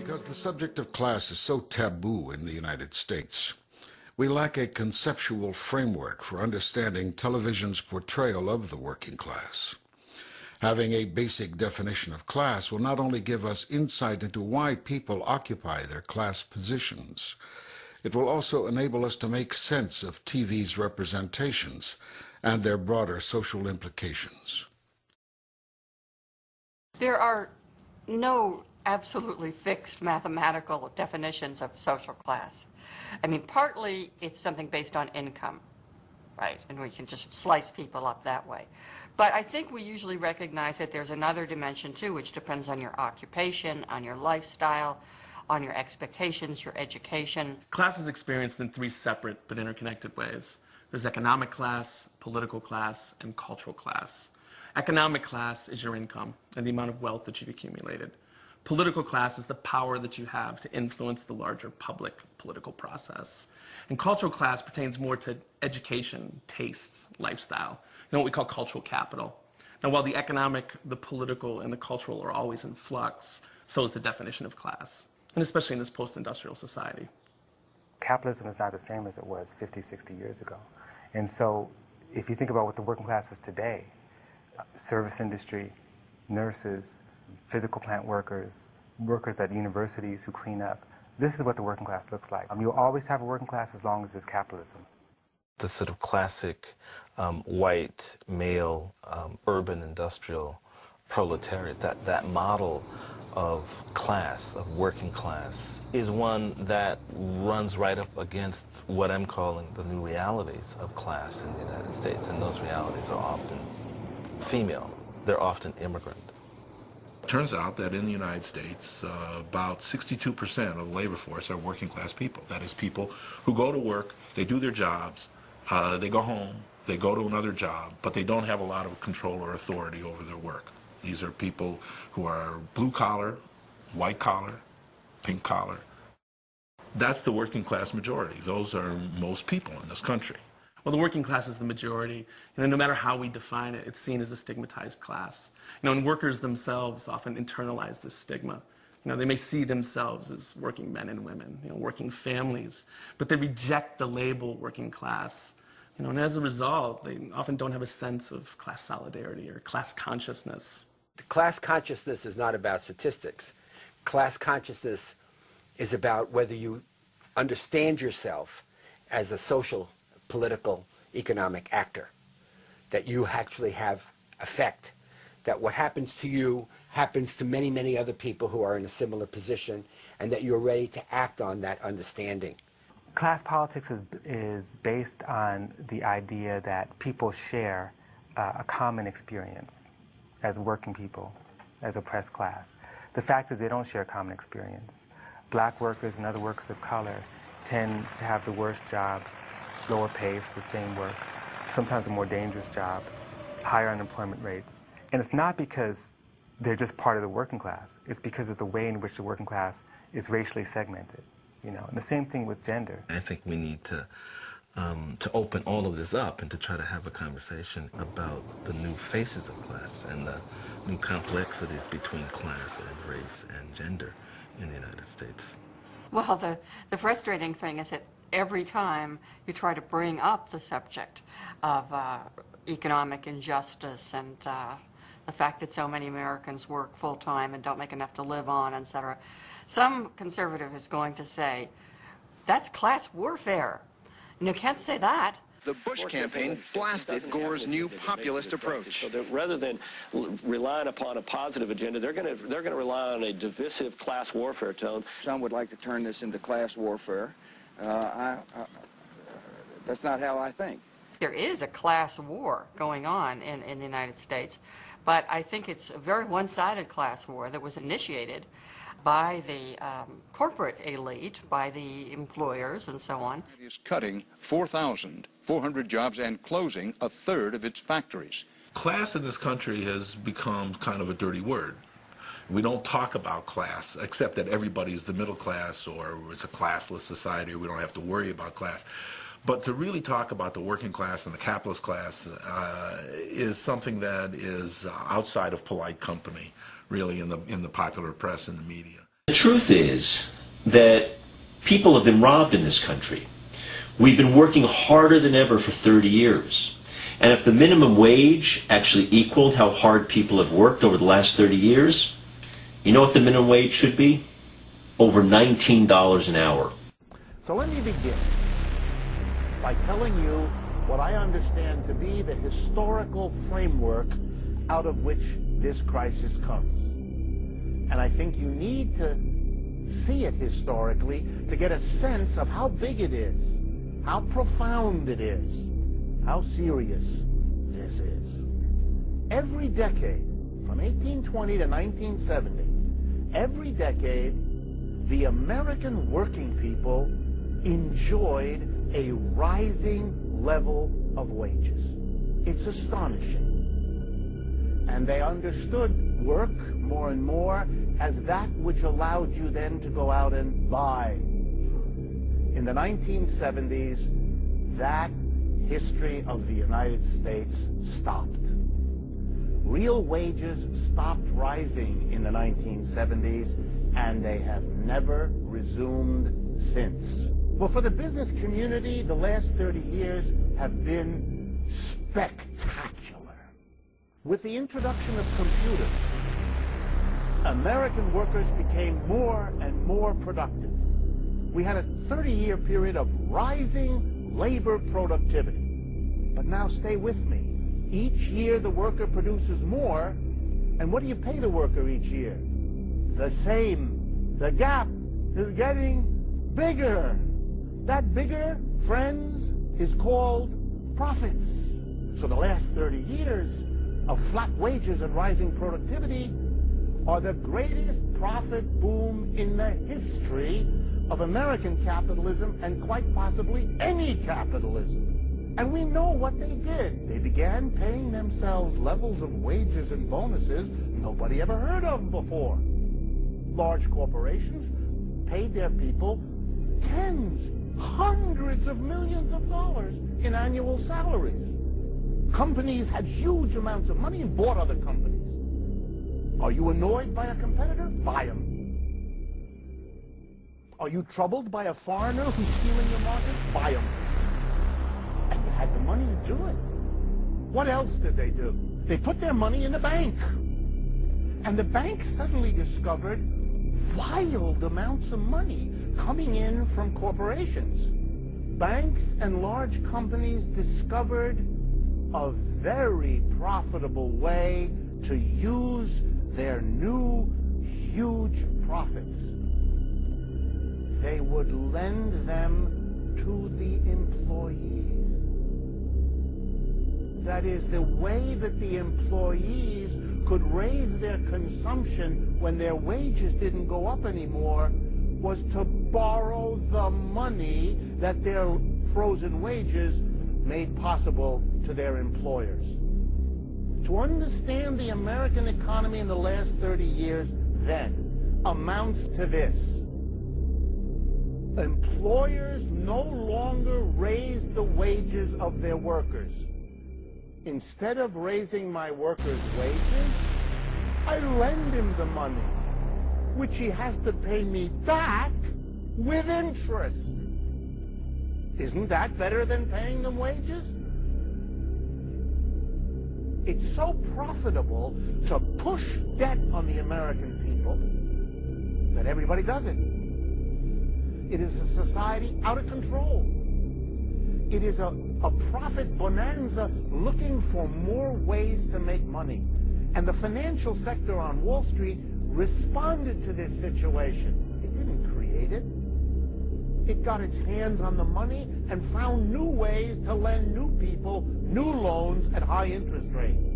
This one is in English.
Because the subject of class is so taboo in the United States, we lack a conceptual framework for understanding television's portrayal of the working class. Having a basic definition of class will not only give us insight into why people occupy their class positions, it will also enable us to make sense of TV's representations and their broader social implications. There are no absolutely fixed mathematical definitions of social class. I mean, partly it's something based on income, right? And we can just slice people up that way. But I think we usually recognize that there's another dimension too, which depends on your occupation, on your lifestyle, on your expectations, your education. Class is experienced in three separate but interconnected ways. There's economic class, political class, and cultural class. Economic class is your income and the amount of wealth that you've accumulated. Political class is the power that you have to influence the larger public political process. And cultural class pertains more to education, tastes, lifestyle, what we call cultural capital. Now, while the economic, the political, and the cultural are always in flux, so is the definition of class, and especially in this post-industrial society. Capitalism is not the same as it was 50, 60 years ago. And so if you think about what the working class is today, service industry, nurses, physical plant workers, workers at universities who clean up. This is what the working class looks like. You'll always have a working class as long as there's capitalism. The sort of classic white, male, urban industrial proletariat, that model of class, of working class, is one that runs right up against what I'm calling the new realities of class in the United States. And those realities are often female. They're often immigrant. It turns out that in the United States, about 62% of the labor force are working class people. That is, people who go to work, they do their jobs, they go home, they go to another job, but they don't have a lot of control or authority over their work. These are people who are blue collar, white collar, pink collar. That's the working class majority. Those are most people in this country. Well, the working class is the majority. No matter how we define it, it's seen as a stigmatized class. And workers themselves often internalize this stigma. They may see themselves as working men and women, working families, but they reject the label working class. And as a result, they often don't have a sense of class solidarity or class consciousness. Class consciousness is not about statistics. Class consciousness is about whether you understand yourself as a social, political, economic actor, that you actually have effect, that what happens to you happens to many, many other people who are in a similar position, and that you're ready to act on that understanding. Class politics is based on the idea that people share a common experience as working people, as oppressed class. The fact is they don't share a common experience. Black workers and other workers of color tend to have the worst jobs, lower pay for the same work, sometimes the more dangerous jobs, higher unemployment rates. And it's not because they're just part of the working class. It's because of the way in which the working class is racially segmented. And the same thing with gender. I think we need to open all of this up and to try to have a conversation about the new faces of class and the new complexities between class and race and gender in the United States. Well, the frustrating thing is that every time you try to bring up the subject of economic injustice and the fact that so many Americans work full-time and don't make enough to live on, etc., some conservative is going to say, that's class warfare. And you can't say that. The Bush campaign blasted Gore's new populist approach. So that rather than relying upon a positive agenda, they're going to rely on a divisive class warfare tone. Some would like to turn this into class warfare. That's not how I think. There is a class war going on in the United States, but I think it's a very one-sided class war that was initiated by the corporate elite, by the employers, and so on. It is cutting 4,400 jobs and closing a third of its factories. Class in this country has become kind of a dirty word. We don't talk about class, except that everybody's the middle class, or it's a classless society, or we don't have to worry about class. But to really talk about the working class and the capitalist class is something that is outside of polite company, really, in the popular press and the media. The truth is that people have been robbed in this country. We've been working harder than ever for 30 years. And if the minimum wage actually equaled how hard people have worked over the last 30 years, you know what the minimum wage should be? Over $19 an hour. So let me begin by telling you what I understand to be the historical framework out of which this crisis comes. And I think you need to see it historically to get a sense of how big it is, how profound it is, how serious this is. Every decade, from 1820 to 1970, every decade, the American working people enjoyed a rising level of wages. It's astonishing. And they understood work more and more as that which allowed you then to go out and buy. In the 1970s, that history of the United States stopped. Real wages stopped rising in the 1970s, and they have never resumed since. Well, for the business community, the last 30 years have been spectacular. With the introduction of computers, American workers became more and more productive. We had a 30-year period of rising labor productivity. But now stay with me. Each year the worker produces more, and what do you pay the worker each year? The same. The gap is getting bigger. That bigger, friends, is called profits. So the last 30 years of flat wages and rising productivity are the greatest profit boom in the history of American capitalism and quite possibly any capitalism. And we know what they did. They began paying themselves levels of wages and bonuses nobody ever heard of before. Large corporations paid their people tens, hundreds of millions of dollars in annual salaries. Companies had huge amounts of money and bought other companies. Are you annoyed by a competitor? Buy them. Are you troubled by a foreigner who's stealing your market? Buy them. And you had the money to do it. What else did they do? They put their money in the bank. And the bank suddenly discovered wild amounts of money coming in from corporations. Banks and large companies discovered a very profitable way to use their new huge profits. They would lend them to the employees. That is, the way that the employees could raise their consumption when their wages didn't go up anymore was to borrow the money that their frozen wages made possible to their employers. To understand the American economy in the last 30 years, then, amounts to this. Employers no longer raise the wages of their workers. Instead of raising my worker's wages, I lend him the money, which he has to pay me back with interest. Isn't that better than paying them wages? It's so profitable to push debt on the American people that everybody does it. It is a society out of control. It is a profit bonanza looking for more ways to make money. And the financial sector on Wall Street responded to this situation. It didn't create it. It got its hands on the money and found new ways to lend new people new loans at high interest rates.